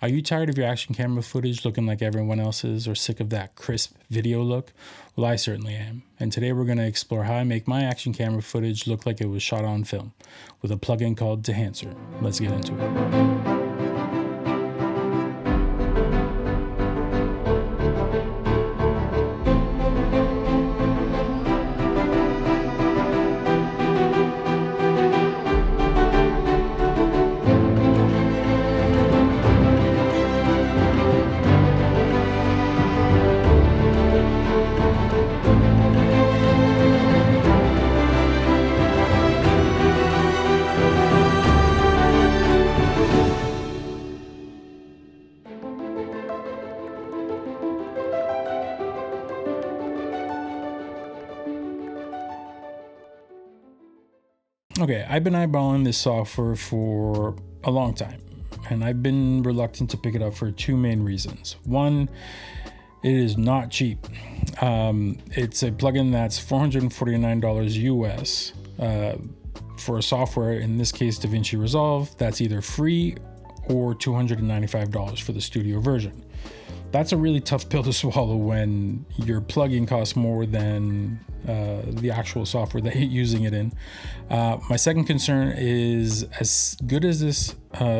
Are you tired of your action camera footage looking like everyone else's or sick of that crisp video look? Well, I certainly am. And today we're going to explore how I make my action camera footage look like it was shot on film with a plugin called DEHANCER. Let's get into it. Okay, I've been eyeballing this software for a long time, and I've been reluctant to pick it up for two main reasons. One, it is not cheap. It's a plugin that's $449 US for a software, in this case DaVinci Resolve, that's either free or $295 for the studio version. That's a really tough pill to swallow when your plugin costs more than the actual software that you're using it in. My second concern is, as good as this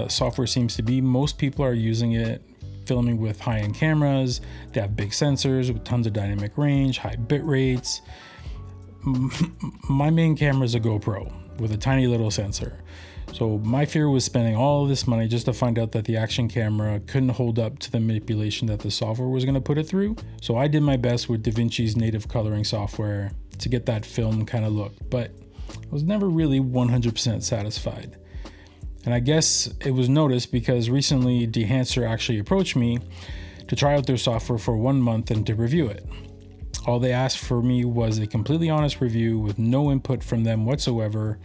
software seems to be, most people are using it filming with high-end cameras. They have big sensors with tons of dynamic range, high bit rates. My main camera is a GoPro with a tiny little sensor. So my fear was spending all of this money just to find out that the action camera couldn't hold up to the manipulation that the software was going to put it through. So I did my best with DaVinci's native coloring software to get that film kind of look, but I was never really 100% satisfied. And I guess it was noticed because recently DEHANCER actually approached me to try out their software for 1 month and to review it. All they asked for me was a completely honest review with no input from them whatsoever.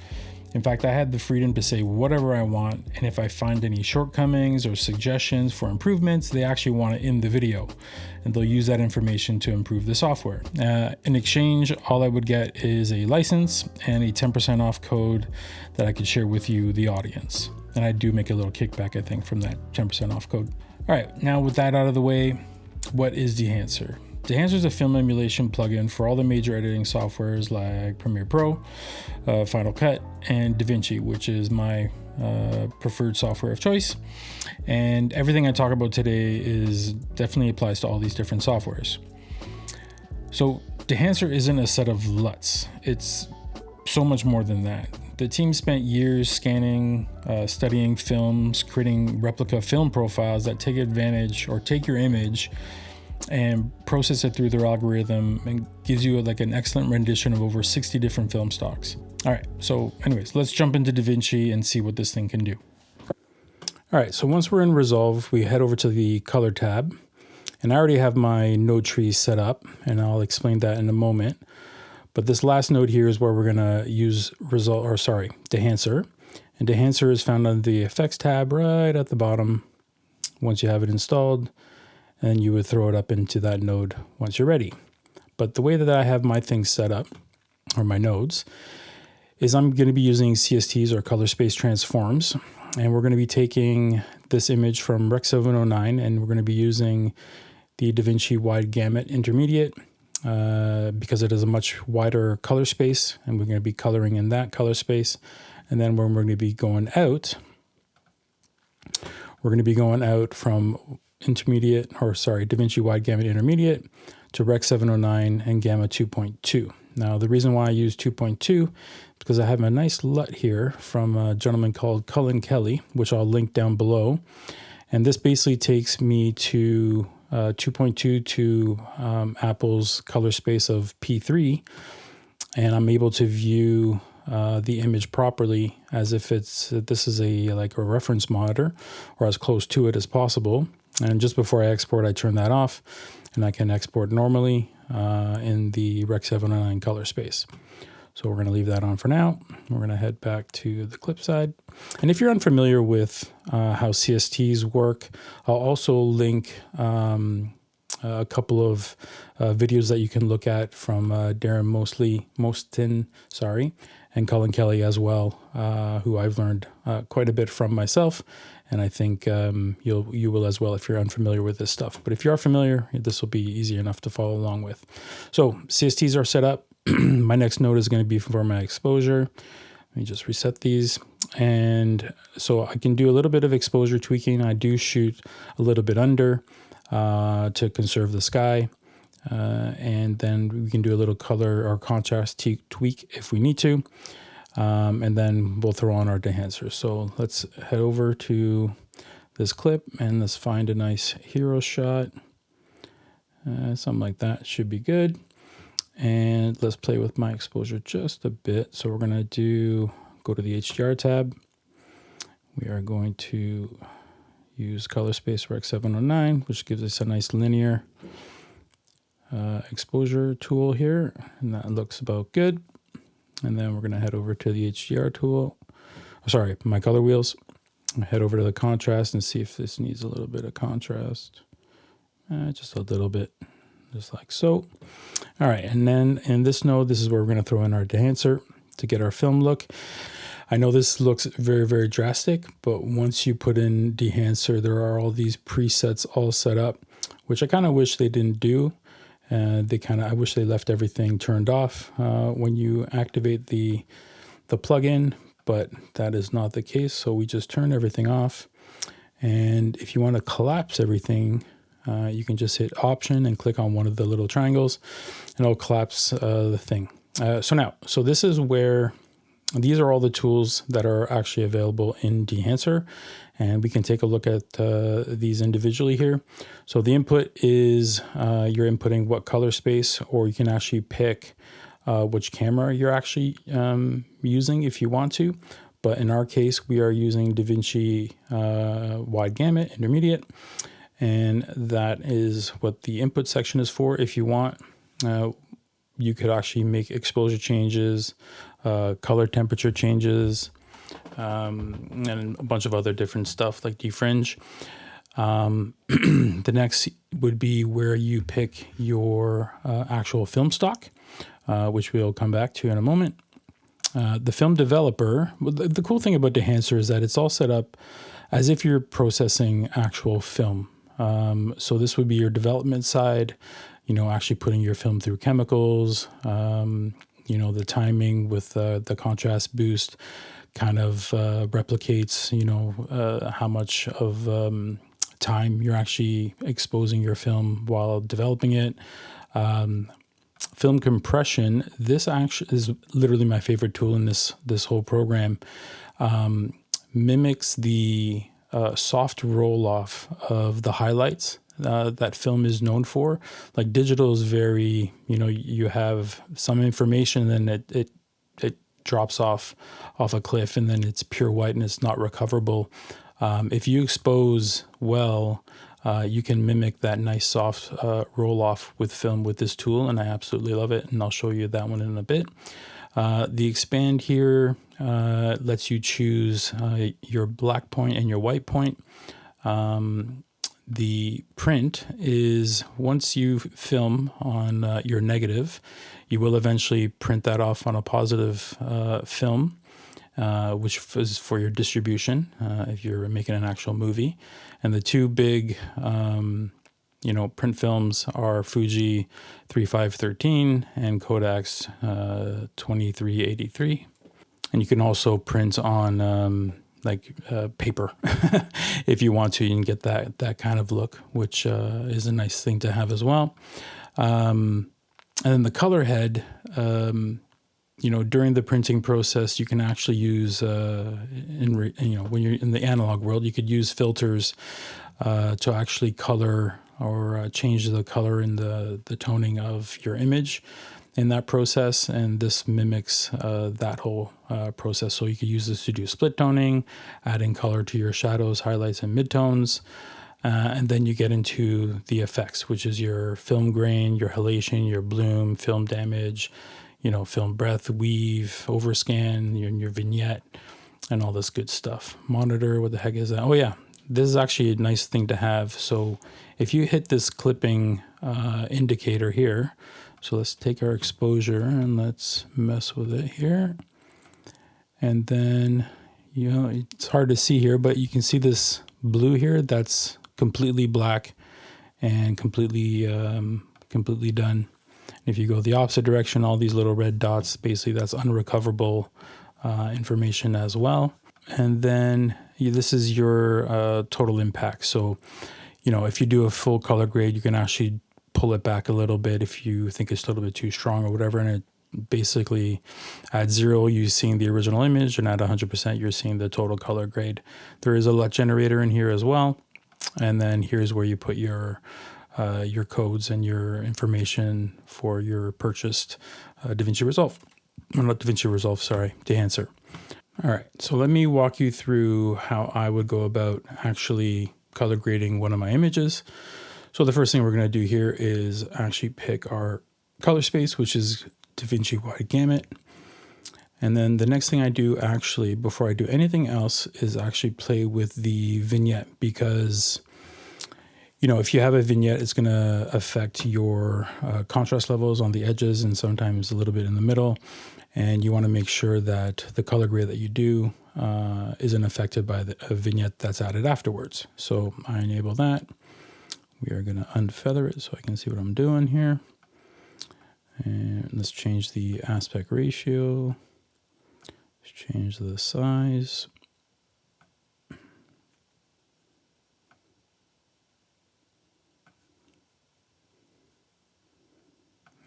In fact, I had the freedom to say whatever I want, and if I find any shortcomings or suggestions for improvements, they actually want it in the video, and they'll use that information to improve the software. In exchange, all I would get is a license and a 10% off code that I could share with you, the audience. And I do make a little kickback, I think, from that 10% off code. All right, now with that out of the way, what is DEHANCER? DEHANCER is a film emulation plugin for all the major editing softwares like Premiere Pro, Final Cut, and DaVinci, which is my preferred software of choice. And everything I talk about today definitely applies to all these different softwares. So DEHANCER isn't a set of LUTs. It's so much more than that. The team spent years scanning, studying films, creating replica film profiles that take advantage or take your image and process it through their algorithm and gives you like an excellent rendition of over 60 different film stocks. All right, so anyways, let's jump into DaVinci and see what this thing can do. All right, so once we're in Resolve, we head over to the color tab, and I already have my node tree set up, and I'll explain that in a moment. But this last node here is where we're gonna use DEHANCER, and DEHANCER is found on the Effects tab right at the bottom. Once you have it installed, and you would throw it up into that node once you're ready. But the way that I have my things set up, or my nodes, is I'm going to be using CSTs or color space transforms, and we're going to be taking this image from Rec. 709, and we're going to be using the DaVinci Wide Gamut Intermediate because it has a much wider color space, and we're going to be coloring in that color space. And then when we're going to be going out, we're going to be going out from DaVinci Wide Gamut Intermediate to Rec. 709 and Gamma 2.2. Now, the reason why I use 2.2 is because I have a nice LUT here from a gentleman called Cullen Kelly, which I'll link down below. And this basically takes me to 2.2 to Apple's color space of P3, and I'm able to view the image properly as if this is like a reference monitor, or as close to it as possible. And just before I export, I turn that off, and I can export normally in the Rec. 709 color space. So we're going to leave that on for now. We're going to head back to the clip side. And if you're unfamiliar with how CSTs work, I'll also link a couple of videos that you can look at from Darren Mostin, and Cullen Kelly as well, who I've learned quite a bit from myself. And I think you will as well if you're unfamiliar with this stuff. But if you are familiar, this will be easy enough to follow along with. So CSTs are set up. My next node is going to be for my exposure. Let me just reset these. And so I can do a little bit of exposure tweaking. I do shoot a little bit under to conserve the sky. And then we can do a little color or contrast tweak if we need to. And then we'll throw on our dehancer. So let's head over to this clip and let's find a nice hero shot. Something like that should be good. And let's play with my exposure just a bit. So we're going to go to the HDR tab. We are going to use color space rec 709, which gives us a nice linear exposure tool here, and that looks about good. And then we're going to head over to the HDR tool. Sorry, my color wheels. Head over to the contrast and see if this needs a little bit of contrast. Just a little bit, just like so. All right, and then in this node, this is where we're going to throw in our dehancer to get our film look. I know this looks very, very drastic, but once you put in dehancer, there are all these presets all set up, which I kind of wish they didn't do. I wish they left everything turned off when you activate the plugin, but that is not the case. So we just turn everything off. And if you want to collapse everything, you can just hit Option and click on one of the little triangles, and it'll collapse the thing. So this is where these are all the tools that are actually available in DEHANCER, and we can take a look at these individually here. So the input is you're inputting what color space, or you can actually pick which camera you're actually using if you want to. But in our case, we are using DaVinci Wide Gamut Intermediate, and that is what the input section is for. If you want, you could actually make exposure changes, color temperature changes, and a bunch of other different stuff like defringe. The next would be where you pick your actual film stock, which we'll come back to in a moment. The film developer, the cool thing about DEHANCER is that it's all set up as if you're processing actual film. So this would be your development side, actually putting your film through chemicals, the timing with the contrast boost kind of replicates, how much of time you're actually exposing your film while developing it. Film compression, this actually is literally my favorite tool in this whole program. Mimics the soft roll-off of the highlights that film is known for. Like digital is very, you have some information and then it drops off a cliff and then it's pure white and it's not recoverable. If you expose well, you can mimic that nice soft roll-off with film with this tool, and I absolutely love it, and I'll show you that one in a bit. The expand here lets you choose your black point and your white point. The print is once you film on your negative, you will eventually print that off on a positive film, which is for your distribution if you're making an actual movie. And the two big print films are Fuji 3513 and Kodak's 2383. And you can also print on paper if you want to. You can get that kind of look, which is a nice thing to have as well. And then the color head, during the printing process, you can actually use when you're in the analog world, you could use filters to actually color or change the color in the toning of your image in that process, and this mimics that whole process. So you could use this to do split toning, adding color to your shadows, highlights, and midtones. And then you get into the effects, which is your film grain, your halation, your bloom, film damage, film breath, weave, overscan, your vignette, and all this good stuff. Monitor, what the heck is that? Oh yeah, this is actually a nice thing to have. So if you hit this clipping indicator here, so let's take our exposure and let's mess with it here. And then, it's hard to see here, but you can see this blue here. That's completely black and completely done. If you go the opposite direction, all these little red dots, basically that's unrecoverable information as well. And then this is your total impact. So, if you do a full color grade, you can actually pull it back a little bit if you think it's a little bit too strong or whatever. And it basically at 0, you're seeing the original image, and at 100%, you're seeing the total color grade. There is a LUT generator in here as well. And then here's where you put your codes and your information for your purchased DaVinci Resolve. Not DaVinci Resolve, sorry, DEHANCER. All right, so let me walk you through how I would go about actually color grading one of my images. So the first thing we're going to do here is actually pick our color space, which is DaVinci Wide Gamut. And then the next thing I do actually, before I do anything else, is actually play with the vignette, because if you have a vignette, it's going to affect your contrast levels on the edges and sometimes a little bit in the middle. And you want to make sure that the color grade that you do isn't affected by a vignette that's added afterwards. So I enable that. We are going to unfeather it so I can see what I'm doing here. And let's change the aspect ratio. Let's change the size.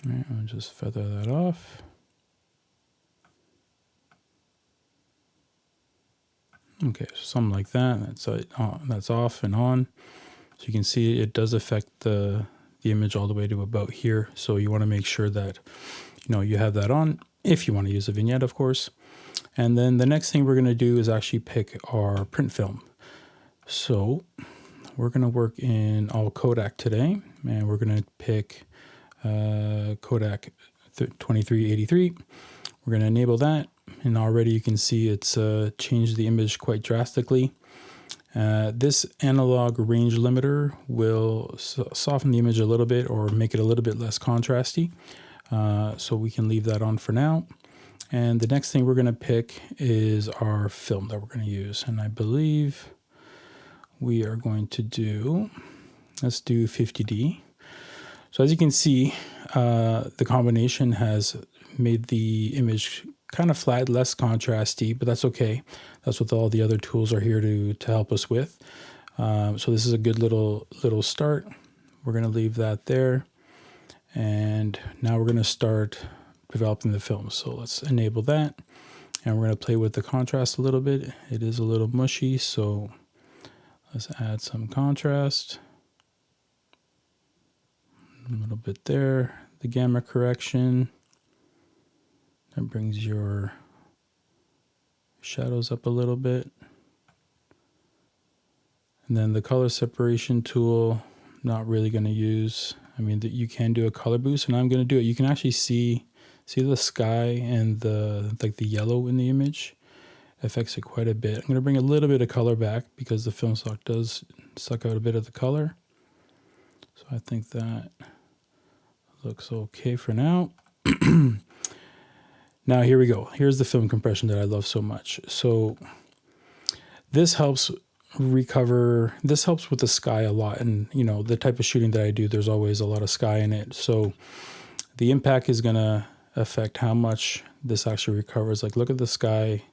All right, I'll just feather that off. Okay, so something like that. That's off and on. So you can see it does affect the image all the way to about here. So you want to make sure that you have that on if you want to use a vignette, of course. And then the next thing we're going to do is actually pick our print film. So we're going to work in all Kodak today, and we're going to pick Kodak 2383. We're going to enable that, and already you can see it's changed the image quite drastically. This analog range limiter will soften the image a little bit or make it a little bit less contrasty. So we can leave that on for now. And the next thing we're going to pick is our film that we're going to use. And I believe we are going to do, let's do 50D. So as you can see, the combination has made the image kind of flat, less contrasty, but that's okay. That's what all the other tools are here to help us with. So this is a good little start. We're going to leave that there. And now we're going to start developing the film. So let's enable that. And we're going to play with the contrast a little bit. It is a little mushy, so let's add some contrast. A little bit there. The gamma correction. That brings your shadows up a little bit. And then the color separation tool, not really going to use. I mean, you can do a color boost, and I'm going to do it. You can actually see the sky and the yellow in the image affects it quite a bit. I'm going to bring a little bit of color back because the film stock does suck out a bit of the color. So I think that looks okay for now. Now here we go. Here's the film compression that I love so much. So this helps recover, this helps with the sky a lot. And the type of shooting that I do, there's always a lot of sky in it. So the impact is going to affect how much this actually recovers. Like, look at the sky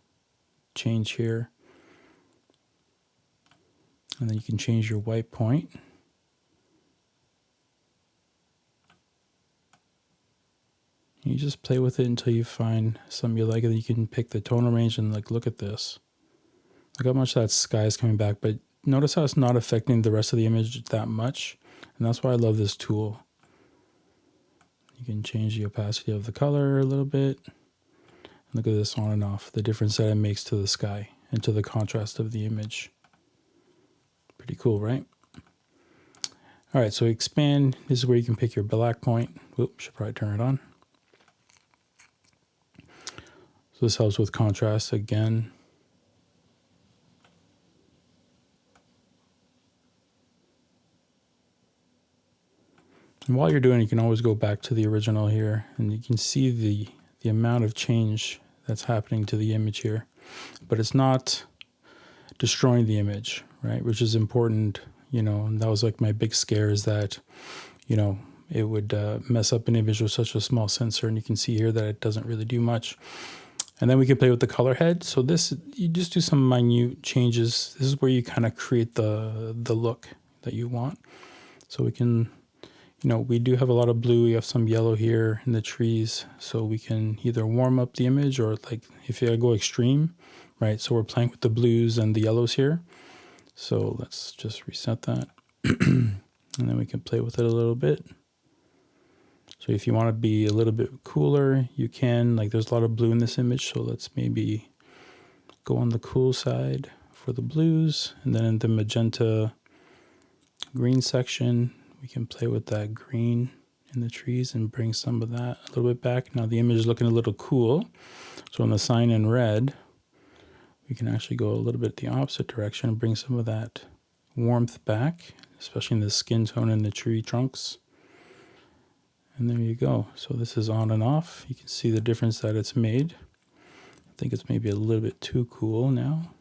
change here. And then you can change your white point. You just play with it until you find something you like, and then you can pick the tonal range and look at this. Look how much that sky is coming back, but notice how it's not affecting the rest of the image that much. And that's why I love this tool. You can change the opacity of the color a little bit. Look at this on and off, the difference that it makes to the sky and to the contrast of the image. Pretty cool, right? All right, so expand. This is where you can pick your black point. Oops, should probably turn it on. So this helps with contrast again. And while you're doing it, you can always go back to the original here, and you can see the amount of change that's happening to the image here. but it's not destroying the image, right? Which is important, and that was like my big scare, is that, it would mess up an image with such a small sensor. And you can see here that it doesn't really do much. And then we can play with the color head. So this, you just do some minute changes. This is where you kind of create the look that you want. So we can, we do have a lot of blue. We have some yellow here in the trees. So we can either warm up the image, or like if you go extreme, right? So we're playing with the blues and the yellows here. So let's just reset that. And then we can play with it a little bit. So if you want to be a little bit cooler, you can. Like there's a lot of blue in this image, so let's maybe go on the cool side for the blues. And then in the magenta green section, we can play with that green in the trees and bring some of that a little bit back. Now the image is looking a little cool. So on the sign in red, we can actually go a little bit the opposite direction and bring some of that warmth back, especially in the skin tone in the tree trunks. And there you go. So this is on and off. You can see the difference that it's made. I think it's maybe a little bit too cool now.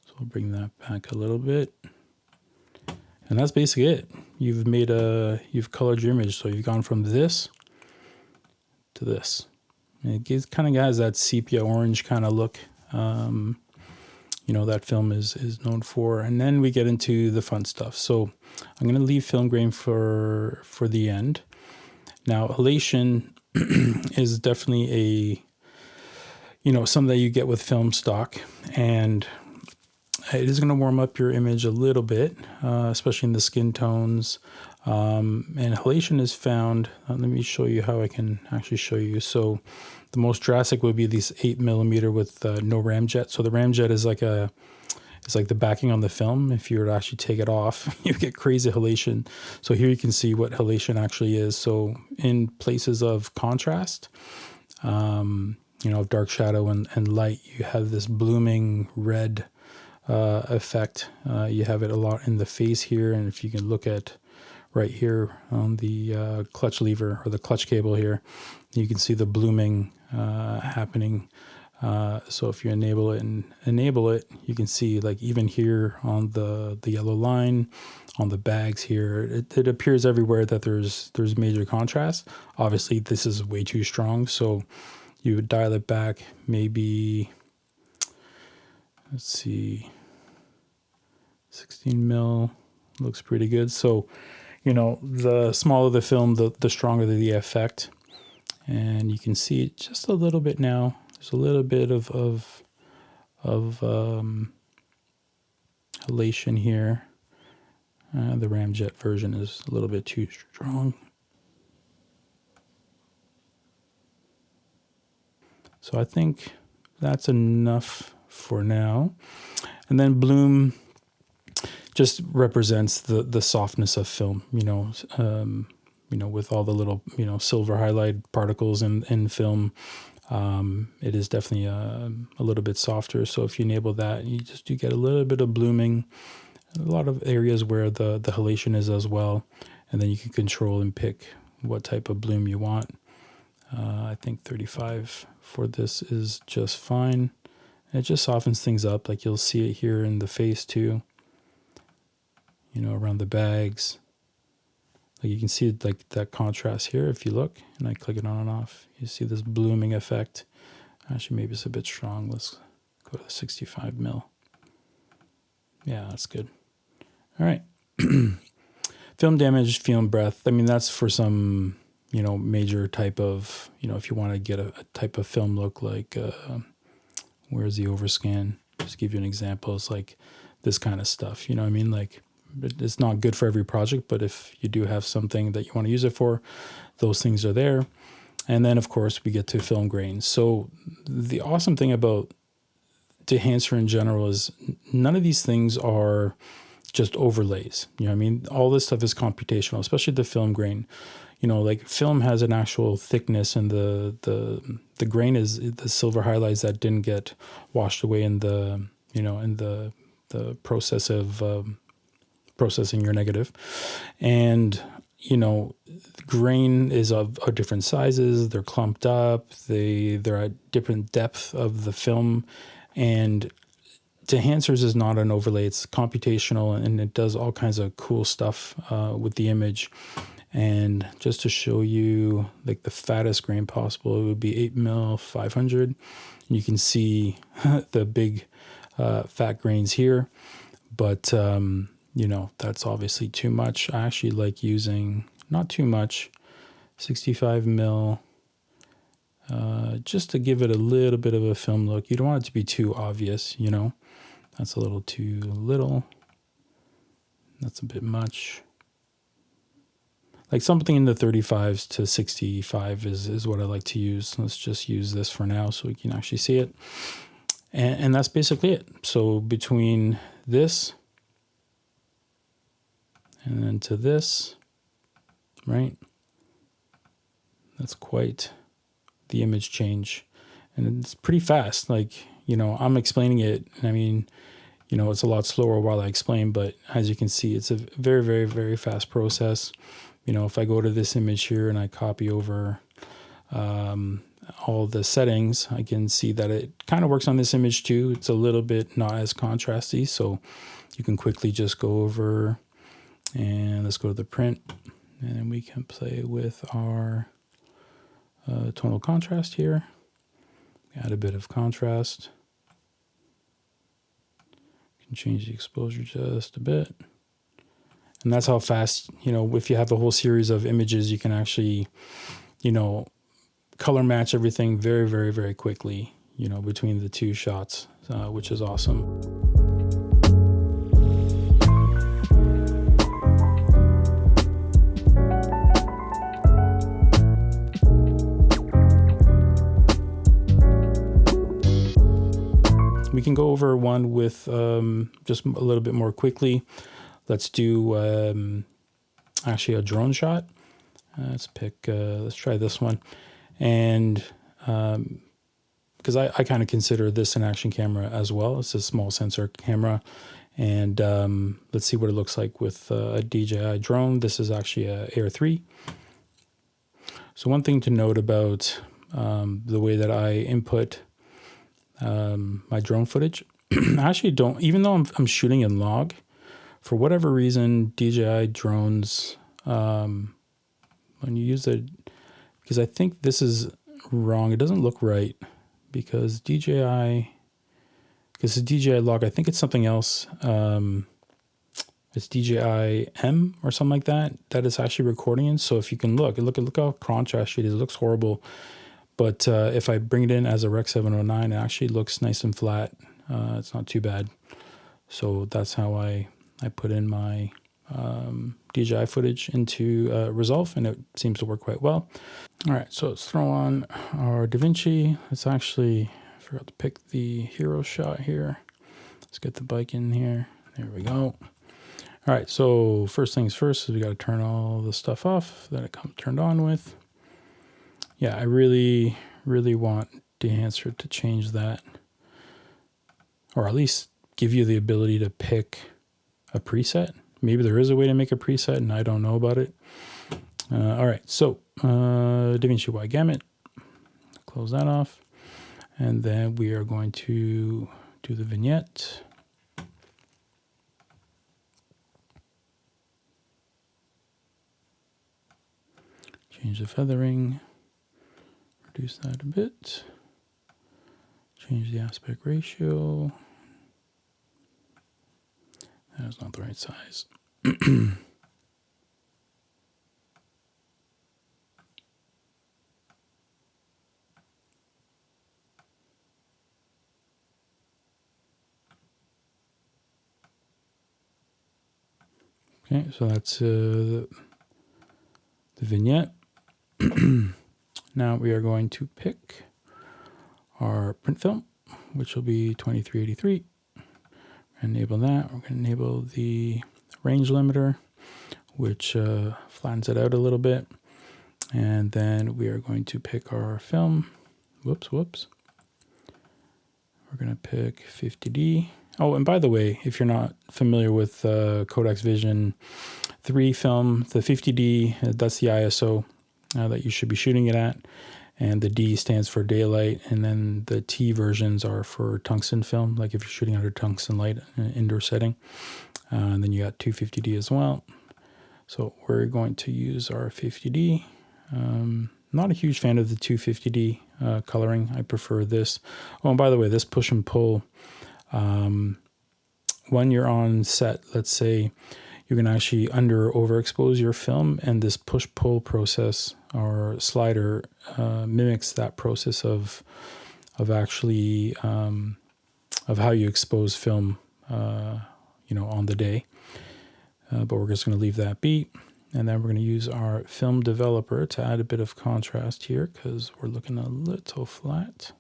So we'll bring that back a little bit. And that's basically it. You've colored your image. So you've gone from this to this. And it kind of has that sepia orange kind of look. That film is known for. And then we get into the fun stuff. So I'm going to leave film grain for the end. Now, halation is definitely something that you get with film stock, and it is going to warm up your image a little bit, especially in the skin tones. And halation is found, let me show you how I can actually show you. So the most drastic would be these 8mm with no ramjet. So the ramjet is it's like the backing on the film. If you were to actually take it off, you get crazy halation. So here you can see what halation actually is. So in places of contrast, of dark shadow and light, you have this blooming red effect. You have it a lot in the face here. And if you can look at right here on the clutch lever or the clutch cable here, you can see the blooming happening. So if you enable it, you can see like even here on the yellow line, on the bags here, it appears everywhere that there's major contrast. Obviously this is way too strong, so you would dial it back maybe, let's see, 16 mil looks pretty good. So the smaller the film, the stronger the effect. And you can see it just a little bit now. There's a little bit of halation here. The ramjet version is a little bit too strong. So I think that's enough for now. And then bloom just represents the softness of film, with all the little, silver highlight particles in film. It is definitely a little bit softer. So if you enable that, you just do get a little bit of blooming, a lot of areas where the halation is as well. And then you can control and pick what type of bloom you want. I think 35 for this is just fine. It just softens things up. Like you'll see it here in the face too, around the bags. Like you can see like that contrast here. If you look and I click it on and off, you see this blooming effect. Actually, maybe it's a bit strong. Let's go to 65 mil. Yeah, that's good. All right. Film damage, film breath. I mean, that's for some, major type of, if you want to get a type of film look like, where's the overscan? Just give you an example. It's like this kind of stuff. You know what I mean? Like, it's not good for every project, but if you do have something that you want to use it for, those things are there. And then, of course, we get to film grains. So the awesome thing about DEHANCER in general is none of these things are just overlays. You know what I mean? All this stuff is computational, especially the film grain. Like film has an actual thickness, and the grain is the silver highlights that didn't get washed away in the process of processing your negative. And grain is of different sizes. They're clumped up. They're at different depth of the film, And DEHANCERs is not an overlay, it's computational, and it does all kinds of cool stuff with the image. And just to show you like the fattest grain possible, it would be 8 mil 500. You can see the big fat grains here, but you know, that's obviously too much. I actually like using not too much, 65 mil, just to give it a little bit of a film look. You don't want it to be too obvious, you know. That's a little too little. That's a bit much. Like something in the 35s to 65 is what I like to use. Let's just use this for now so we can actually see it. And that's basically it. So between this and then to this, right? That's quite the image change. And it's pretty fast. Like, you know, I'm explaining it. I mean, you know, it's a lot slower while I explain, but as you can see, it's a very, very, very fast process. You know, if I go to this image here and I copy over all the settings, I can see that it kind of works on this image too. It's a little bit not as contrasty, so you can quickly just go over and let's go to the print, and we can play with our tonal contrast here. Add a bit of contrast. Can change the exposure just a bit. And that's how fast, you know, if you have a whole series of images, you can actually, you know, color match everything very, very, very quickly, you know, between the two shots, which is awesome. We can go over one with just a little bit more quickly. Let's do actually a drone shot. Let's try this one. And because I kind of consider this an action camera as well. It's a small sensor camera. And let's see what it looks like with a DJI drone. This is actually a Air 3. So one thing to note about the way that I input my drone footage, I actually don't, even though I'm shooting in log, for whatever reason, DJI drones, when you use it, because I think this is wrong, it doesn't look right, because it's DJI log, I think it's something else, it's DJI M or something like that, that is actually recording in. So if you can look how contrast it is, it looks horrible. But if I bring it in as a Rec 709, it actually looks nice and flat. It's not too bad. So that's how I put in my DJI footage into Resolve, and it seems to work quite well. All right, so let's throw on our DaVinci. Let's actually, I forgot to pick the hero shot here. Let's get the bike in here. There we go. All right, so first things first is we got to turn all the stuff off that it comes turned on with. Yeah, I really, really want DEHANCER to change that, or at least give you the ability to pick a preset. Maybe there is a way to make a preset and I don't know about it. All right, so DaVinci Y Gamut, close that off. And then we are going to do the vignette. Change the feathering. Reduce that a bit. Change the aspect ratio. That is not the right size. Okay, so that's the vignette. Now we are going to pick our print film, which will be 2383. Enable that. We're going to enable the range limiter, which flattens it out a little bit. And then we are going to pick our film. Whoops. We're going to pick 50D. Oh, and by the way, if you're not familiar with Kodak's Vision 3 film, the 50D, that's the ISO that you should be shooting it at. and the D stands for daylight, and then the T versions are for tungsten film, like if you're shooting under tungsten light in an indoor setting. And then you got 250D as well. So we're going to use our 50D. Not a huge fan of the 250D coloring. I prefer this. Oh, and by the way, this push and pull, when you're on set, let's say you can actually under or overexpose your film, and this push-pull process or slider mimics that process of actually of how you expose film, on the day. But we're just going to leave that be, and then we're going to use our film developer to add a bit of contrast here because we're looking a little flat.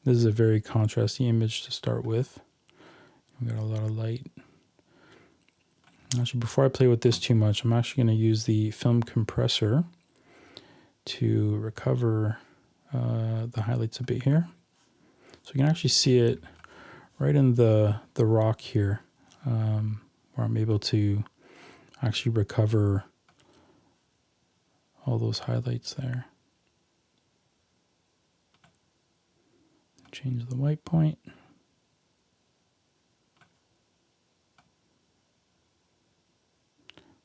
This is a very contrasty image to start with. We got a lot of light. Actually, before I play with this too much, I'm actually going to use the film compressor to recover the highlights a bit here. So you can actually see it right in the rock here, where I'm able to actually recover all those highlights there. Change the white point.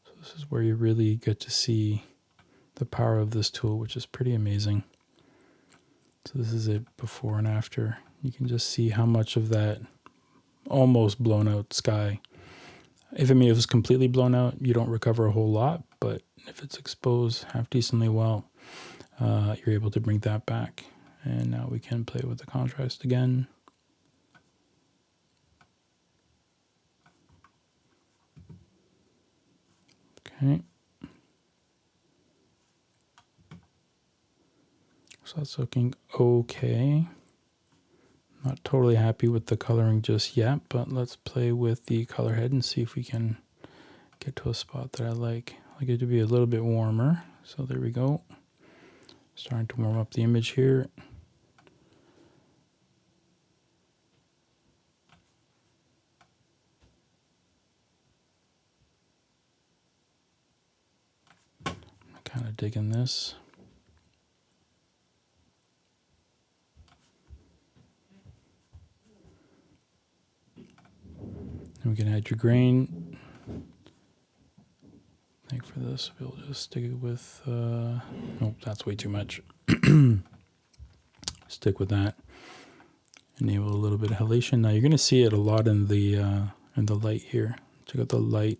So this is where you really get to see the power of this tool, which is pretty amazing. So this is it before and after. You can just see how much of that almost blown out sky. If it was completely blown out, you don't recover a whole lot, but if it's exposed half decently well, you're able to bring that back. And now we can play with the contrast again. Okay. So that's looking okay. Not totally happy with the coloring just yet, but let's play with the color head and see if we can get to a spot that I like. I like it to be a little bit warmer. So there we go. Starting to warm up the image here. Kind of digging this. And we can add your grain. I think for this, we'll just stick it with, oh, that's way too much. Stick with that. Enable a little bit of halation. Now you're going to see it a lot in the light here. Check out the light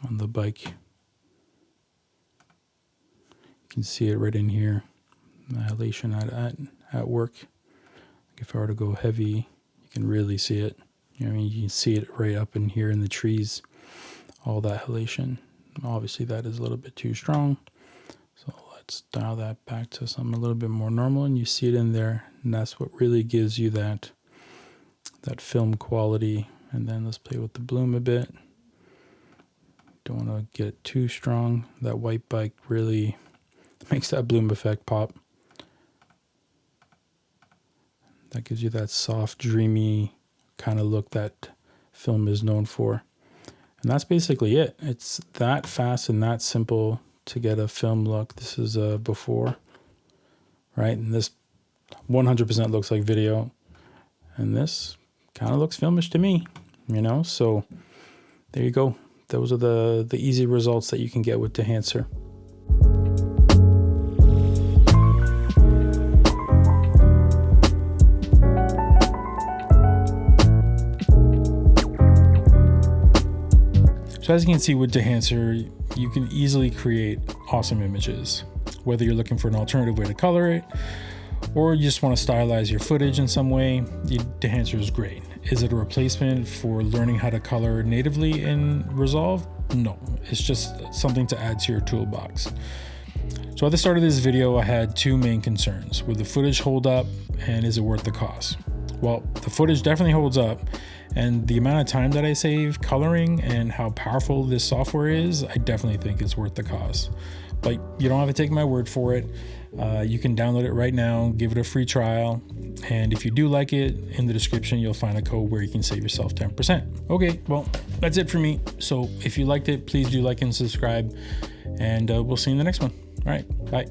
on the bike. You can see it right in here. The halation at work. If I were to go heavy, you can really see it. You know what I mean? You can see it right up in here in the trees. All that halation. Obviously that is a little bit too strong. So let's dial that back to something a little bit more normal, and you see it in there. And that's what really gives you that film quality. And then let's play with the bloom a bit. Don't want to get too strong. That white bike really makes that bloom effect pop. That gives you that soft, dreamy kind of look that film is known for. And that's basically it. It's that fast and that simple to get a film look. This is a before, right? And this 100% looks like video. And this kind of looks filmish to me, So there you go. Those are the easy results that you can get with DEHANCER. So as you can see with DEHANCER, you can easily create awesome images, whether you're looking for an alternative way to color it, or you just want to stylize your footage in some way. DEHANCER is great. Is it a replacement for learning how to color natively in Resolve? No, it's just something to add to your toolbox. So at the start of this video, I had two main concerns. Will the footage hold up, and is it worth the cost? Well, the footage definitely holds up, and the amount of time that I save coloring and how powerful this software is, I definitely think it's worth the cost. But you don't have to take my word for it. You can download it right now, give it a free trial, and if you do like it, in the description you'll find a code where you can save yourself 10%. Okay, well, that's it for me. So if you liked it, please do like and subscribe, and we'll see you in the next one. All right, bye.